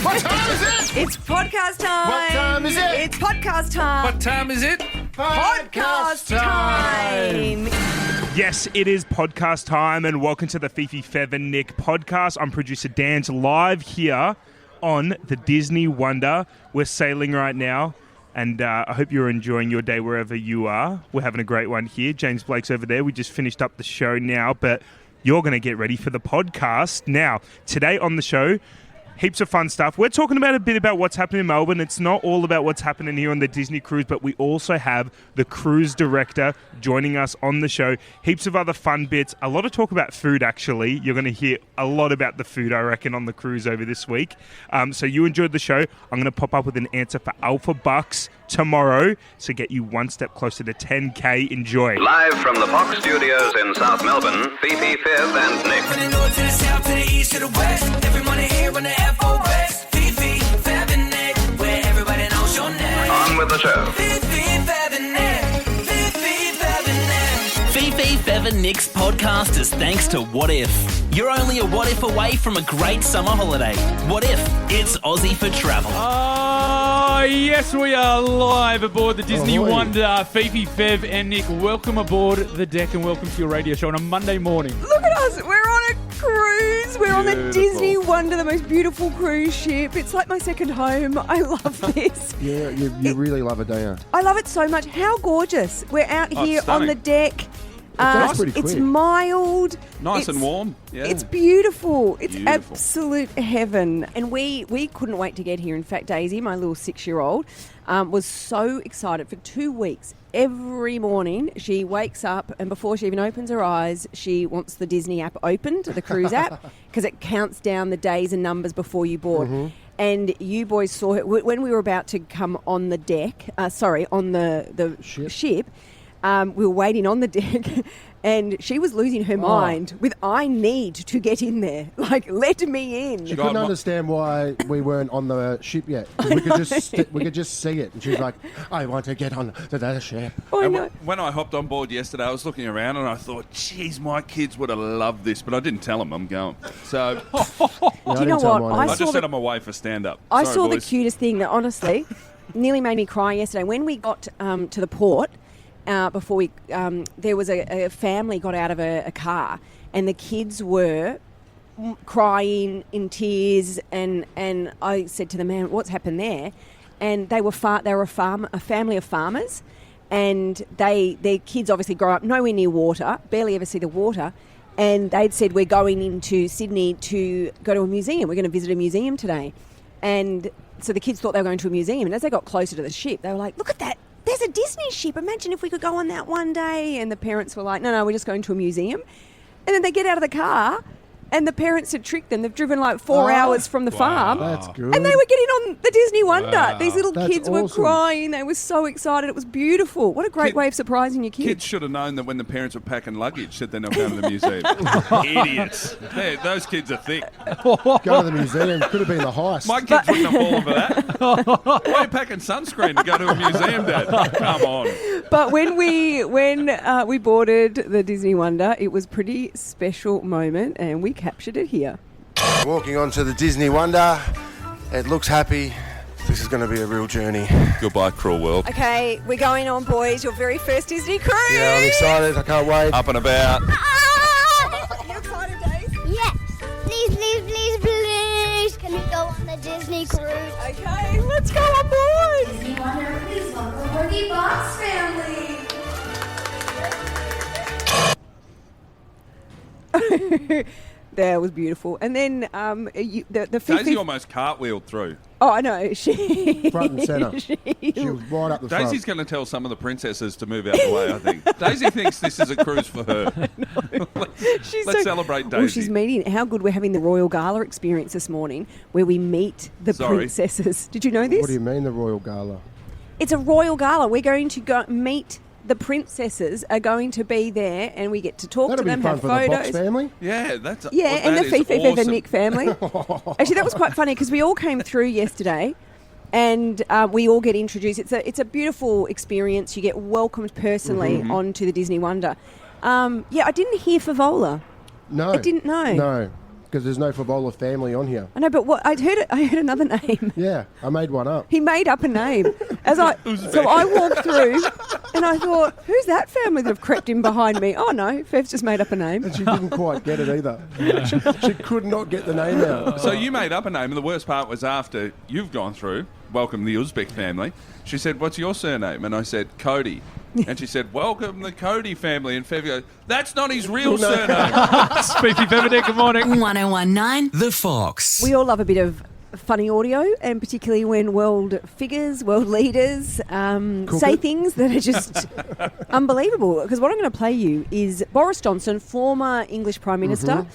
What time is it? It's podcast time. What time is it? It's podcast time. What time is it? Podcast time. Yes, it is podcast time, and welcome to the Fifi, Fev and Nick podcast. I'm producer Dan's live here on the Disney Wonder. We're sailing right now, and I hope you're enjoying your day wherever you are. We're having a great one here. James Blake's over there. We just finished up the show now, but you're going to get ready for the podcast. Now, today on the show, heaps of fun stuff. We're talking about a bit about what's happening in Melbourne. It's not all about what's happening here on the Disney cruise, but we also have the cruise director joining us on the show. Heaps of other fun bits. A lot of talk about food, actually. You're going to hear a lot about the food, I reckon, on the cruise over this week. So you enjoyed the show. I'm going to pop up with an answer for Alpha Bucks tomorrow to get you one step closer to 10K. Enjoy. Live from the Fox Studios in South Melbourne, Fifi, Fev and Nick. From the north to the south to the east to the west, every morning here on the FOS. Fifi, Fev and Nick, where everybody knows your name. On with the show. Fifi, Fev and Nick. Fifi, Fev and Nick. Fifi, Fev and Nick's podcast is thanks to What If. You're only a what if away from a great summer holiday. What if it's Aussie for travel? Oh, yes, we are live aboard the Disney Wonder. Fifi, Fev and Nick, welcome aboard the deck and welcome to your radio show on a Monday morning. Look at us. We're on a cruise. We're on the Disney Wonder, the most beautiful cruise ship. It's like my second home. I love this. Yeah, you really love it, don't you? I love it so much. How gorgeous. We're out Oh, here it's on stunning. the deck. goes pretty It's quick. mild. Nice It's- and warm. Yeah. It's beautiful. It's Beautiful. absolute heaven. And we couldn't wait to get here. In fact, Daisy, my little 6-year-old, was so excited. For 2 weeks, every morning she wakes up and before she even opens her eyes, she wants the Disney app opened, the cruise app, because it counts down the days and numbers before you board. And you boys saw it when we were about to come on the deck, on the ship. We were waiting on the deck and she was losing her mind with, I need to get in there. Like, let me in. She couldn't understand why we weren't on the ship yet. We could just see it. And she was like, I want to get on the ship. I And know. when I hopped on board yesterday, I was looking around and I thought, geez, my kids would have loved this, but I didn't tell them I'm going. So Yeah, I Do you know didn't tell what? mine I either. I saw just the- said I'm away for stand-up. I Sorry, saw boys. the cutest thing that honestly nearly made me cry yesterday. When we got to the port, before we, there was a family got out of a car and the kids were crying in tears and I said to the man, what's happened there? And they were a family of farmers, and their kids obviously grow up nowhere near water, barely ever see the water. And they'd said, we're going into Sydney to go to a museum. We're going to visit a museum today. And so the kids thought they were going to a museum. And as they got closer to the ship, they were like, look at that. There's a Disney ship. Imagine if we could go on that one day. And the parents were like, no, we're just going to a museum. And then they get out of the car and the parents had tricked them. They've driven like 4 hours from the farm. That's good. And they were getting on the Disney Wonder. Wow. These little That's kids were awesome. crying. They were so excited. It was beautiful. What a great way of surprising your Kids kids. should have known that when the parents were packing luggage that they're not going to the museum. Idiots. Those kids are thick. Go to the museum. Could have been the heist. My kids wouldn't have fallen for that. Why are you packing sunscreen to go to a museum, Dad? Come on. But when we boarded the Disney Wonder, it was a pretty special moment, and we captured it here. Walking onto the Disney Wonder. It looks happy. This is going to be a real journey. Goodbye, cruel world. Okay, we're going on, boys. Your very first Disney cruise. Yeah, I'm excited. I can't wait. Up and about. You excited, Dave? Yes. Please, please, please, please. Can we go on the Disney cruise? Okay, let's go on board. Disney Wonder, please welcome the Box family. That was beautiful. And then the Daisy Fifi. almost cartwheeled through. Oh, I know. She Front and centre. She was right up the Daisy's front. going to tell some of the princesses to move out the way, I think. Daisy thinks this is a cruise for her. Let's celebrate Daisy. Well, she's meeting. How good we're having the Royal Gala experience this morning, where we meet the princesses. Did you know this? What do you mean, the Royal Gala? It's a Royal Gala. We're going to go meet. The princesses are going to be there, and we get to talk That'll to them, be fun have for photos. the Box family. Yeah, that's Yeah, well, and that the is Fifi, Fev and awesome. Nick family. Actually, that was quite funny because we all came through yesterday, and we all get introduced. It's a beautiful experience. You get welcomed personally onto the Disney Wonder. I didn't hear Favola. No. I didn't know. No. because there's no footballer family on here. I know, but what I heard another name. Yeah, I made one up. He made up a name. So I walked through and I thought, who's that family that have crept in behind me? Oh no, Fev's just made up a name. And she didn't quite get it either. She could not get the name out. So you made up a name, and the worst part was after you've gone through, welcome the Uzbek family, she said, what's your surname? And I said, Cody. And she said, welcome the Cody family. And Fev goes, that's not his real surname. Fifi Fev and Nick, good morning. 1019 The Fox. We all love a bit of funny audio, and particularly when world figures, world leaders say things that are just unbelievable. Because what I'm going to play you is Boris Johnson, former English Prime Minister.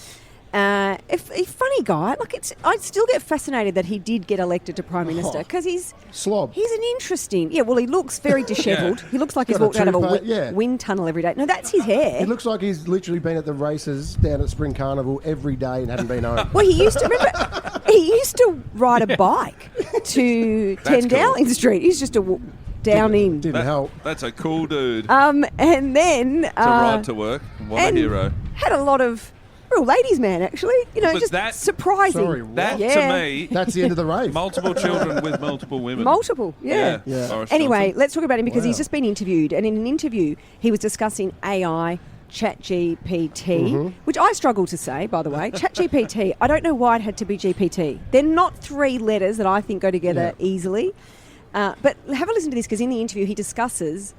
A funny guy. I still get fascinated that he did get elected to Prime Minister because he's slob. He's an interesting. Yeah, well, he looks very dishevelled. He looks like he's Got walked out of a yeah. wind tunnel every day. No, that's his hair. He looks like he's literally been at the races down at Spring Carnival every day and hadn't been home. Well, he used to ride a bike to 10 Dowling Street. He's just down in. Didn't help. That's a cool dude. And then to ride to work. What a hero. Had a lot of real ladies' man, actually. You know, But just that- surprising. Sorry, what? That Yeah. to me, That's the end of the race. multiple children with multiple women. Multiple, yeah. Yeah. Boris Anyway, Johnson. let's talk about him because Wow. he's just been interviewed, and in an interview, he was discussing AI, ChatGPT, which I struggle to say, by the way. ChatGPT, I don't know why it had to be GPT. They're not three letters that I think go together easily. But have a listen to this, because in the interview, he discusses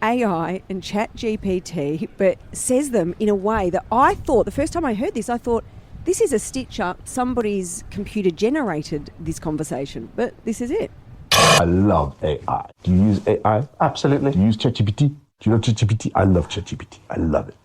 AI and ChatGPT, but says them in a way that I thought, the first time I heard this, I thought, this is a stitch up. Somebody's computer generated this conversation, but this is it. I love AI. Do you use AI? Absolutely. Do you use ChatGPT? Do you know ChatGPT? I love ChatGPT. I love it.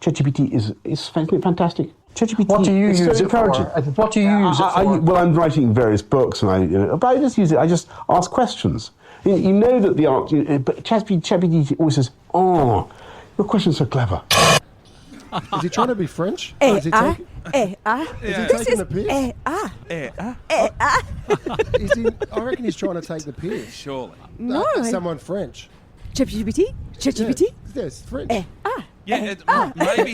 ChatGPT is fantastic. ChatGPT. What do you is use so it for? encouraging. What do you use it for? Well, I'm writing various books, and but I just use it. I just ask questions. You know that the answer, but ChatGPT always says, "Oh, your question's so clever." Is he trying to be French? Is he taking the piss? I reckon he's trying to take the piss. Surely. No. Someone French. ChatGPT? ChatGPT? Yes, French. Yeah, maybe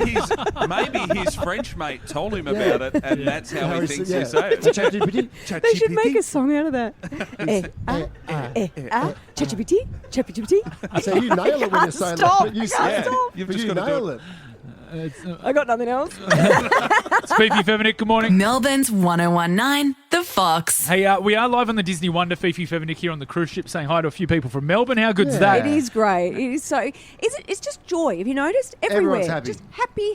his French mate told him about it, and that's how he thinks he say it. ChatGPT. They should make a song out of that. ChatGPT? ChatGPT? So you nail it when you say Stop. that. You Can't stop. You've But just you got to nail do it. I got nothing else. It's Fifi Fev and Nick, good morning. Melbourne's 1019 The Fox. Hey, we are live on the Disney Wonder. Fifi Fev and Nick here on the cruise ship, saying hi to a few people from Melbourne. How good's that? It is great. It is so. It's just joy. Have you noticed? Everywhere. Everyone's happy. Just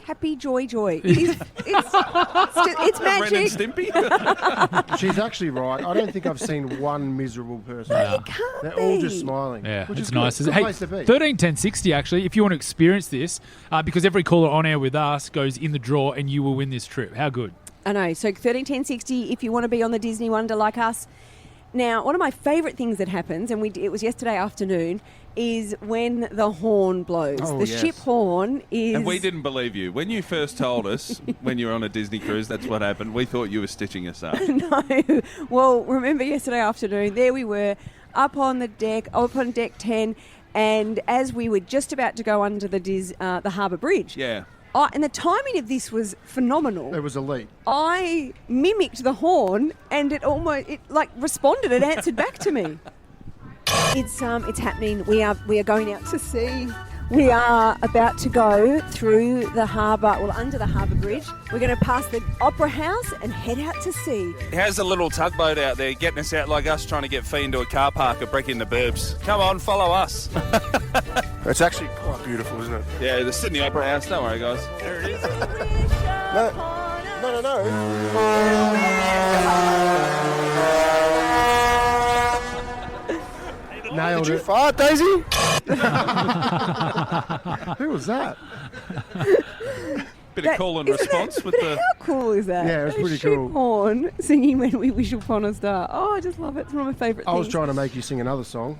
happy, joy. It is, it's Ren and magic. Stimpy. She's actually right. I don't think I've seen one miserable person. It can't They're be. all just smiling. Yeah, which it's is nice. Good. Hey, Place to be. 131060 actually, if you want to experience this, because every caller on air with us goes in the draw and you will win this trip. How good? I know. So 131060, if you want to be on the Disney Wonder like us. Now, one of my favourite things that happens, and it was yesterday afternoon, is when the horn blows. Oh, the yes. ship horn is... And we didn't believe you. When you first told us, when you were on a Disney cruise, that's what happened. We thought you were stitching us up. No. Well, remember yesterday afternoon, there we were up on deck 10, and as we were just about to go under the Harbour Bridge... Yeah. And the timing of this was phenomenal. It was elite. I mimicked the horn, and it responded. It answered back to me. It's happening. We are going out to sea. We are about to go through the harbour, under the Harbour Bridge. We're going to pass the Opera House and head out to sea. How's the little tugboat out there getting us out like us trying to get Fee into a car park or break into burbs? Come on, follow us. It's actually quite beautiful, isn't it? Yeah, the Sydney Opera House. Don't worry, guys. There it is. Nailed Did you it. fart, Daisy? Who was that? Bit of call and response with the... How cool is that? Yeah, it was A pretty ship cool. horn singing When We Wish Upon a Star. Oh, I just love it. It's one of my favourite I things. was trying to make you sing another song.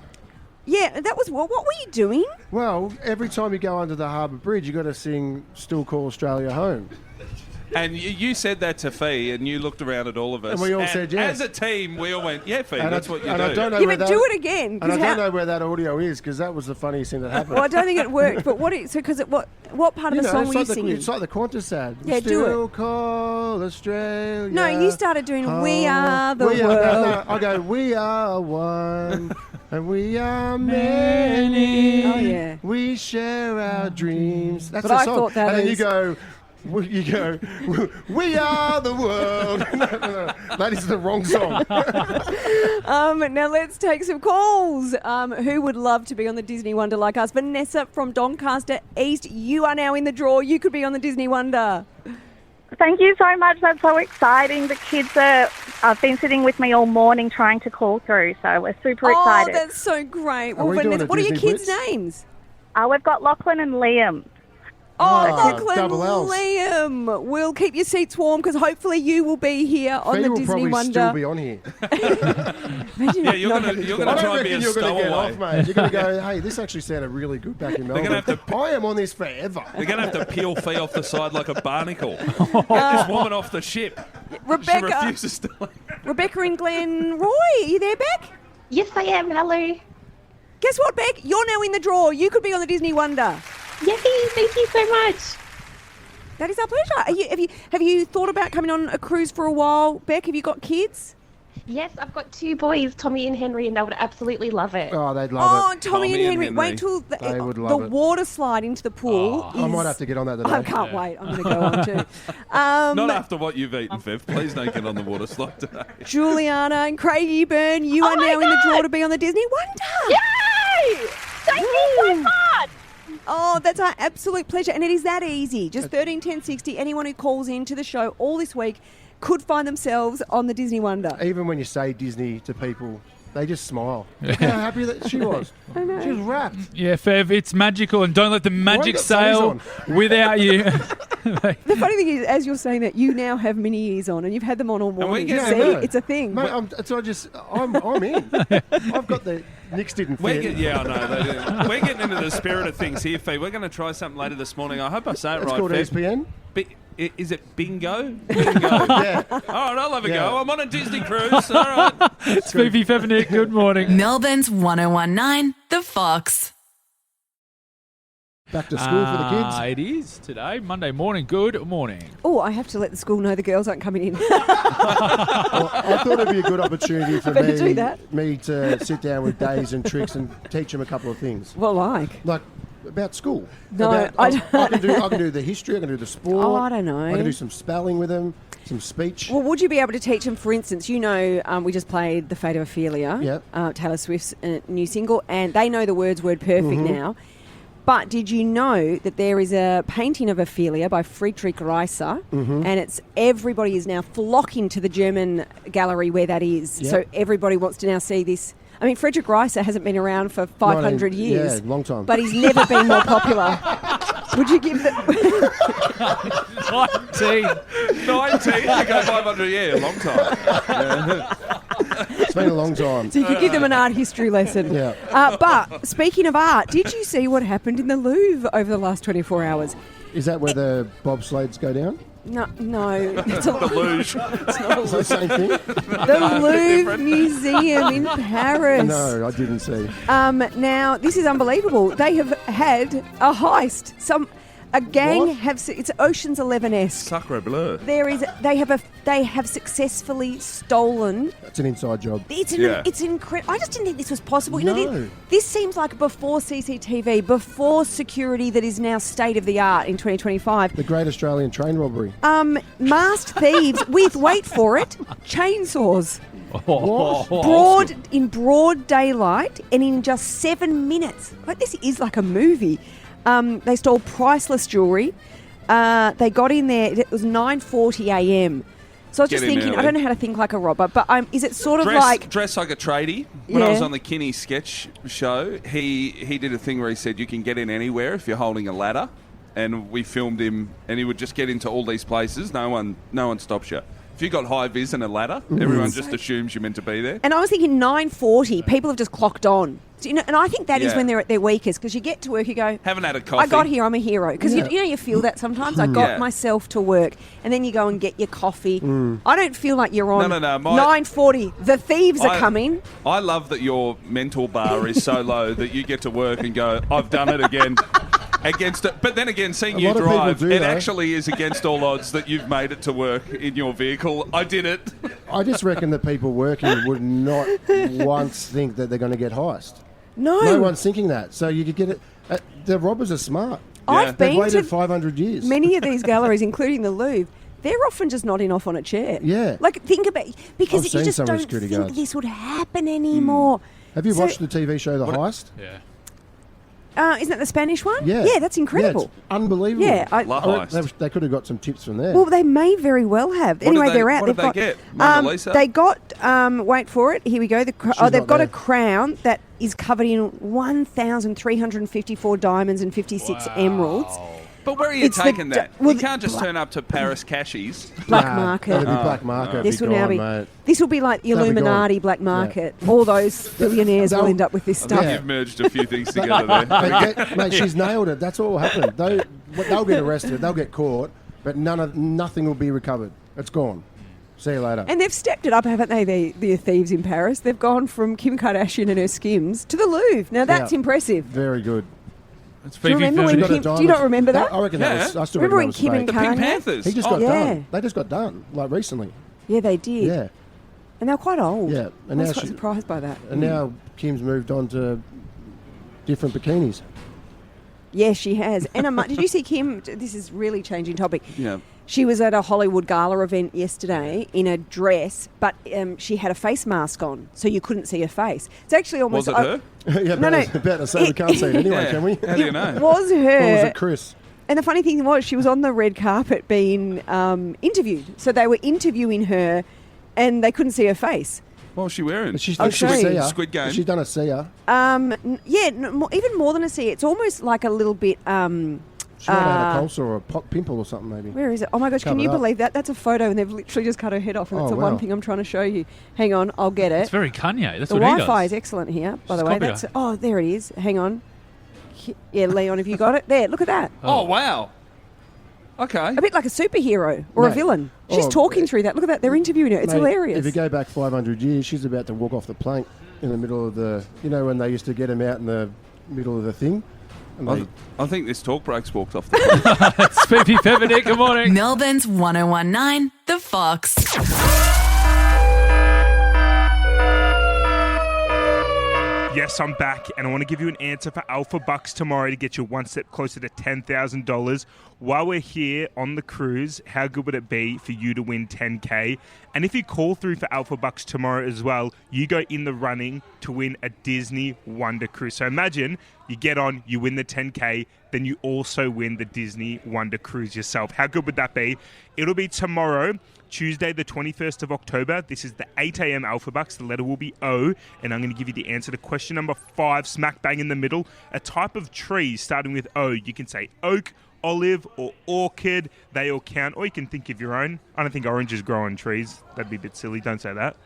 Yeah, that was what were you doing? Well, every time you go under the Harbour Bridge, you got to sing "Still Call Australia Home." And you said that to Fee, and you looked around at all of us. And we all said yes. As a team, we all went, yeah, Fee, And that's what you and do. I don't know Yeah, where but that, do it again. And 'cause I don't know where that audio is because that was the funniest thing that happened. Well, I don't think it worked. But what part of the song were you singing? It's like the Qantas ad. Yeah, do it. Still call Australia. No, you started doing "We Are the we World." No, I go, we are one and we are many. Oh, yeah. We share our dreams. That's But the I song. thought that and then is- you go, we are the world. No, that is the wrong song. Now let's take some calls. Who would love to be on the Disney Wonder like us? Vanessa from Doncaster East, you are now in the draw. You could be on the Disney Wonder. Thank you so much. That's so exciting. The kids have been sitting with me all morning trying to call through, so we're super excited. Oh, that's so great. Are we doing Vanessa, a what are your Disney kids' Blitz? names? We've got Lachlan and Liam. Oh, double Lachlan, Ls. Liam. We'll keep your seats warm because hopefully you will be here on Fee the will Disney probably Wonder. still be on here. Imagine Yeah, you're not gonna having you're to gonna I try don't and be reckon a you're going to get stowaway. off, mate. You're going to go, hey, this actually sounded really good back in Melbourne. gonna have to- I am on this forever. They're going to have to peel Fee off the side like a barnacle. Get this woman off the ship. She Rebecca, refuses to leave. Rebecca and Glen Roy, are you there, Beck? Yes, I am. Hello. Guess what, Beck? You're now in the draw. You could be on the Disney Wonder. Yay, thank you so much. That is our pleasure. Have you thought about coming on a cruise for a while, Beck? Have you got kids? Yes, I've got 2 boys, Tommy and Henry, and they would absolutely love it. Oh, they'd love it. Tommy and Henry. Wait till They would the love it. water slide into the pool. I might have to get on that today. I can't wait. I'm going to go on too. Not after what you've eaten, Viv. Please don't get on the water slide today. Juliana and Craigie Byrne, you are now in the draw to be on the Disney Wonder. Yay! Thank you so much. Oh, that's our absolute pleasure. And it is that easy. Just 13 10 60. Anyone who calls into the show all this week could find themselves on the Disney Wonder. Even when you say Disney to people, they just smile. Look how happy that she was. I know. She was wrapped. Yeah, Fev, it's magical, and don't let the magic got sail sunnies without you. The funny thing is, as you're saying that, you now have mini ears on and you've had them on all morning. get- See, Yeah, I know. it's a thing. Mate, I'm in. I've got the Nick's didn't We're fit. I know. They do. We're getting into the spirit of things here, Fee. We're going to try something later this morning. I hope I say it It's right, called Fev. ESPN. Is it bingo? Bingo. Yeah. All right, I'll have a Yeah. go. I'm on a Disney cruise. All right. It's Fifi Fev, good morning. Melbourne's 1019, The Fox. Back to school for the kids. It is today, Monday morning. Good morning. Oh, I have to let the school know the girls aren't coming in. Well, I thought it'd be a good opportunity for Better do that. me to sit down with Days and Tricks and teach them a couple of things. Well, like about school. No, I can do the history. I can do the sport. Oh, I don't know. I can do some spelling with them, some speech. Well, would you be able to teach them, for instance, we just played The Fate of Ophelia, Yep. Taylor Swift's new single, and they know the words word perfect Mm-hmm. now. But did you know that there is a painting of Ophelia by Friedrich Reiser, Mm-hmm. and everybody is now flocking to the German gallery where that is. Yep. So everybody wants to now see this. I mean, Friedrich Reiser hasn't been around for 500 years. Yeah, long time. But he's never been more popular. Would you give the... 19 to go 500 a year. Long time. Yeah. It's been a long time. So you could give them an art history lesson. Yeah. But speaking of art, did you see what happened in the Louvre over the last 24 hours? Is that where the bobsleds go down? No. It's The luge. It's not a Is that the same thing? The Louvre Museum in Paris. No, I didn't see. Now, this is unbelievable. They have had a heist. A gang What? it's Ocean's 11-esque. Sacre bleu. They have successfully stolen. That's an inside job. It's incredible. I just didn't think this was possible. You know, No. this seems like before CCTV, before security that is now state of the art in 2025. The Great Australian Train Robbery. Masked thieves with, wait for it, chainsaws. What? In broad daylight and in just 7 minutes. Like, this is like a movie. They stole priceless jewellery. They got in there. It was 9:40 a.m. So I was Get just in thinking, early. I don't know how to think like a robber, but is it sort of Dress like a tradie. When I was on the Kinney sketch show, he did a thing where he said you can get in anywhere if you're holding a ladder, and we filmed him, and he would just get into all these places. No one stops you. If you got high vis and a ladder, everyone just assumes you're meant to be there. And I was thinking 9:40, people have just clocked on. So, and I think that is Yeah. when they're at their weakest, because you get to work, you go, Haven't had a coffee. I got here, I'm a hero. Because you feel that sometimes. I got Yeah. myself to work, and then you go and get your coffee. I don't feel like you're on No. 9:40. The thieves are coming. I love that your mental bar is so low that you get to work and go, I've done it again. Against it. But then again, seeing A you lot of people drive, do, it though. actually is against all odds that you've made it to work in your vehicle. I did it. I just reckon that people working would not once think that they're going to get heist. No. No one's thinking that. So you could get it. The robbers are smart. I've They've been waited to 500 years. Many of these galleries, including the Louvre, they're often just nodding off on a chair. Yeah. Like, think about because I've you seen just some don't security think guards. this would happen anymore. Have you So- watched the TV show The Heist? Yeah. Isn't that the Spanish one? Yeah. Yeah, that's incredible. Yeah, it's unbelievable. Yeah, La I reckon Heist. they could have got some tips from there. Well, they may very well have. What Anyway, did they- they're out. what They've did got, they get? Mona Lisa? They got. Wait for it. Here we go. They've not got a there. crown that is covered in 1,354 diamonds and 56 emeralds. But where are you It's the taking d- that? well, you can't just turn up to Paris Cashies. Black Nah, market. It'll be black market. It'll This be will now gone, be. mate. This will be like the They'll be Illuminati gone. black market. All those billionaires will They'll- end up with this stuff. You've merged a few things together there. Mate, she's nailed it. That's all will happen. They'll get arrested. They'll get caught, but nothing will be recovered. It's gone. See you later. And they've stepped it up, haven't they, the thieves in Paris? They've gone from Kim Kardashian and her Skims to the Louvre. Now, that's Yeah. impressive. Very good. It's Do you remember when She got a Kim... Do you diamond. not remember that? I reckon that was... I still Remember when reckon Kim that and was The fake. Pink Kanye? Panthers. He just Oh, got yeah. done. They just got done, like recently. Yeah, they did. Yeah. And they were quite old. Yeah. I And was now quite surprised by that. And now Kim's moved on to different bikinis. Yeah, she has. And did you see Kim? This is really changing topic. Yeah. She was at a Hollywood gala event yesterday in a dress, but she had a face mask on, so you couldn't see her face. It's actually almost... Was it her? Yeah, No, no. about to say we can't see it anyway, Yeah. can we? How do you know? It was her. Or was it Chris? And the funny thing was, she was on the red carpet being interviewed. So they were interviewing her, and they couldn't see her face. What was she wearing? She's I'll done show you. Squid Game. She's done a seer. Even more than a C. It's almost like a little bit... She might have had a ulcer or a pimple or something, maybe. Where is it? Oh my gosh, can Covered you up. believe that? That's a photo, and they've literally just cut her head off, and that's Oh, the one wow. thing I'm trying to show you. Hang on, I'll get it. It's very Kanye. That's The what he Wi-Fi does. is excellent here, by Just the way. copy That's her. oh, there it is. Hang on. Yeah, Leon, have you got it? There, look at that. Oh, wow. Okay. A bit like a superhero or a Mate. villain. She's Oh, talking through that. Look at that. They're interviewing her. It's Mate, hilarious. If you go back 500 years, she's about to walk off the plank in the middle of the... You know when they used to get him out in the middle of the thing? And they, I think this talk break's walked off the It's Fifi Featherneck. Good morning. Melbourne's 1019, The Fox. Yes, I'm back, and I want to give you an answer for Alpha Bucks tomorrow to get you one step closer to $10,000. While we're here on the cruise, how good would it be for you to win 10K? And if you call through for Alpha Bucks tomorrow as well, you go in the running to win a Disney Wonder Cruise. So imagine you get on, you win the 10K, then you also win the Disney Wonder Cruise yourself. How good would that be? It'll be tomorrow, Tuesday, the 21st of October. This is the 8 a.m. Alpha Bucks. The letter will be O, and I'm going to give you the answer to question number 5, smack bang in the middle. A type of tree starting with O. You can say oak, olive, or orchid. They all count, or you can think of your own. I don't think oranges grow on trees. That'd be a bit silly. Don't say that.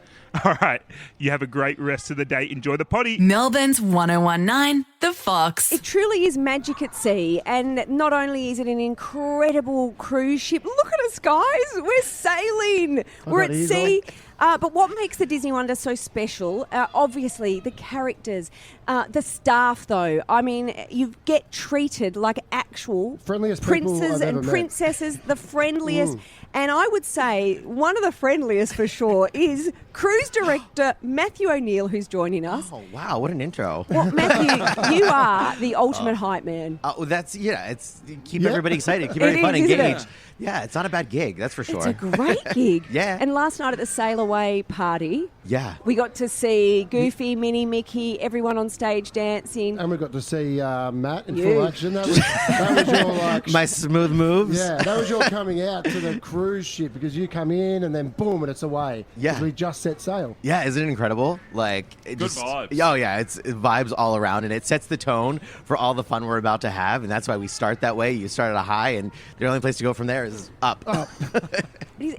All right. You have a great rest of the day. Enjoy the potty. Melbourne's 1019, The Fox. It truly is magic at sea, and not only is it an incredible cruise ship, look at us, guys. We're sailing. We're at sea. But what makes the Disney Wonder so special? Obviously, the characters, the staff, though. I mean, you get treated like actual Friendliest people princes I've ever and met. princesses, the friendliest. And I would say one of the friendliest for sure is cruise director Matthew O'Neill, who's joining us. Oh, wow, what an intro. Well, Matthew, you are the ultimate hype man. Oh, that's, it's keep Yeah. everybody excited, keep It everybody is, fun, isn't engaged. it? Yeah, it's not a bad gig, that's for sure. It's a great gig. Yeah. And last night at the Sail Away party, Yeah. we got to see Goofy, Minnie, Mickey, everyone on stage dancing. and we got to see Matt in You. full action. That was your like... My smooth moves. Yeah, that was your coming out to the cruise ship because you come in and then boom and it's away. Yeah. 'Cause we just set sail. Yeah, isn't it incredible? Like, it Good just, vibes. Oh yeah, it's vibes all around, and it sets the tone for all the fun we're about to have, and that's why we start that way. You start at a high, and the only place to go from there is up.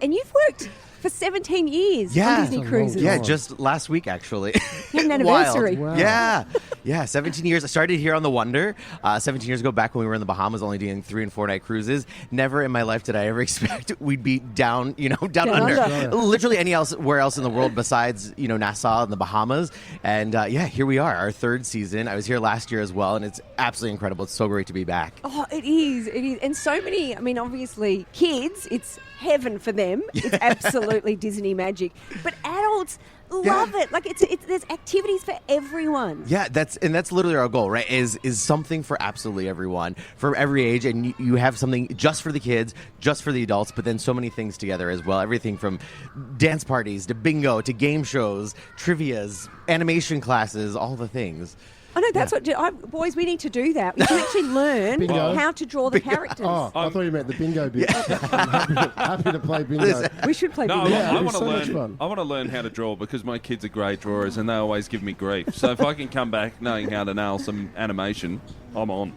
And you've worked for 17 years Yeah. on Disney That's a cruises. Yeah, just last week, actually. You had an anniversary. Wild. Wow. Yeah, 17 years. I started here on the Wonder 17 years ago, back when we were in the Bahamas, only doing 3 and 4 night cruises. Never in my life did I ever expect we'd be down under. Literally anywhere else in the world besides, Nassau and the Bahamas. And here we are, our 3rd season. I was here last year as well, and it's absolutely incredible. It's so great to be back. Oh, it is. It is. And so many, obviously, kids, it's heaven for them. It's absolutely Disney magic. But adults love it. Like, there's activities for everyone. Yeah, that's literally our goal, right? Is something for absolutely everyone, for every age, and you have something just for the kids, just for the adults, but then so many things together as well. Everything from dance parties to bingo to game shows, trivias, animation classes, all the things. I know, that's what... boys, we need to do that. We can actually learn how to draw the characters. Oh, I thought you meant the bingo bit. I'm happy to play bingo. We should play bingo. I want to learn. I want to learn how to draw because my kids are great drawers and they always give me grief. So if I can come back knowing how to nail some animation, I'm on.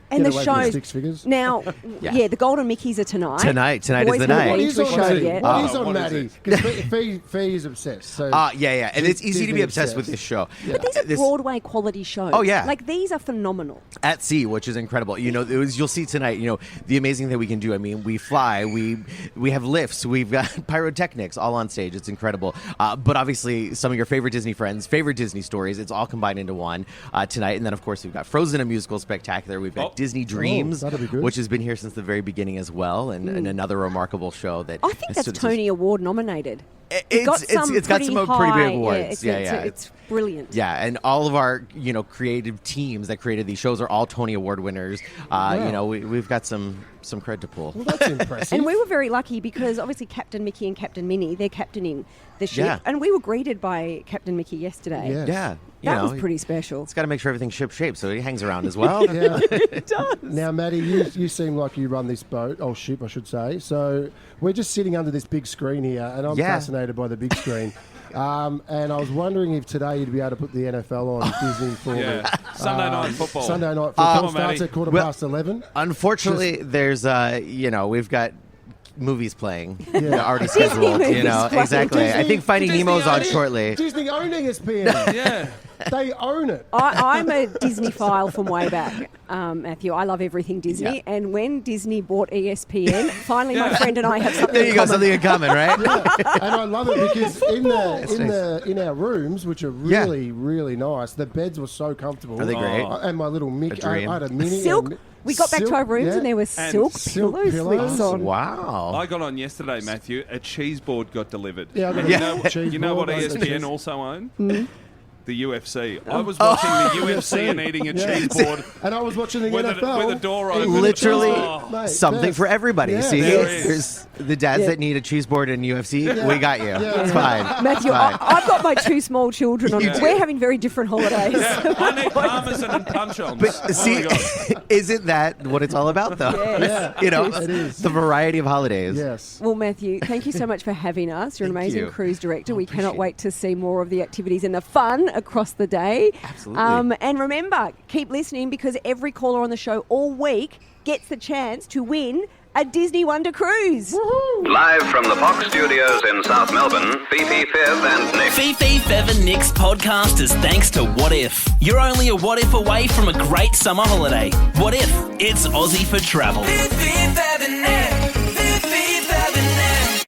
And Get the away from shows six figures. now, the Golden Mickeys are tonight. Tonight is Boys the night. What haven't is been to a on show Maddie? yet. What is on Maddie? Because Fee is obsessed. So yeah, and it's easy to be obsessed with this show. But these are Broadway quality shows. Oh, yeah. Like, these are phenomenal. At sea, which is incredible. You'll see tonight, the amazing thing we can do. We fly, we have lifts, we've got pyrotechnics all on stage. It's incredible. But obviously, some of your favorite Disney friends, favorite Disney stories, it's all combined into one tonight. And then, of course, we've got Frozen, a musical spectacular. We've got Disney Dreams, that'll be good. which has been here since the very beginning as well, and another remarkable show that I think that's Tony Award nominated. It's got some pretty big awards. It's brilliant. Yeah, and all of our creative teams that created these shows are all Tony Award winners. We've got some cred to pull. Well, that's impressive. And we were very lucky because obviously Captain Mickey and Captain Minnie, they're captaining the ship, Yeah. and we were greeted by Captain Mickey yesterday. Yes. Yeah, That was pretty special. It's got to make sure everything's ship shape, so he hangs around as well. Yeah. It does. Now, Maddie, you seem like you run this boat, ship, I should say. So we're just sitting under this big screen here, and I'm fascinated by the big screen. And I was wondering if today you'd be able to put the NFL on Disney for Sunday night football. Sunday night football starts Maddie. at 11:15. Unfortunately, there's we've got movies playing already Disney scheduled. movies Exactly. Disney- I think Finding Disney Nemo's on own it. shortly. Disney owning ESPN. Yeah. They own it. I'm a Disney file from way back, Matthew. I love everything Disney. Yeah. And when Disney bought ESPN, finally my friend and I have something There you in go, common. something in common, right? Yeah. And I love it because in our rooms, which are really, really nice, the beds were so comfortable. Are they great? And my little Mickey, I dream. had a mini. Silk. and- We got back to our rooms and there were silk pillows slips on. Wow. I got on yesterday, Matthew. A cheese board got delivered. Yeah, I got a You know what cheese board, ESPN also owned? The UFC. I was watching the UFC and eating a cheese board And I was watching the with NFL. a door open. Literally Mate, something best. for everybody. Yeah. See, There is. there's the dads that need a cheese board in UFC. We got you. It's fine. Matthew, It's fine. I've got my 2 small children on. Yeah. We're having very different holidays. I need parmesan and punch-ons. But see, isn't that what it's all about, though? Yes. It is. The variety of holidays. Yes. Well, Matthew, thank you so much for having us. You're an Thank amazing you. cruise director. We appreciate cannot it. wait to see more of the activities and the fun across the day. Absolutely. And remember, keep listening because every caller on the show all week gets the chance to win a Disney Wonder cruise. Live from the Fox Studios in South Melbourne, Fifi, Fev and Nick. Fifi, Fev and Nick's podcast is thanks to What If. You're only a what if away from a great summer holiday. What if? It's Aussie for travel. Fifi, Fev and Nick.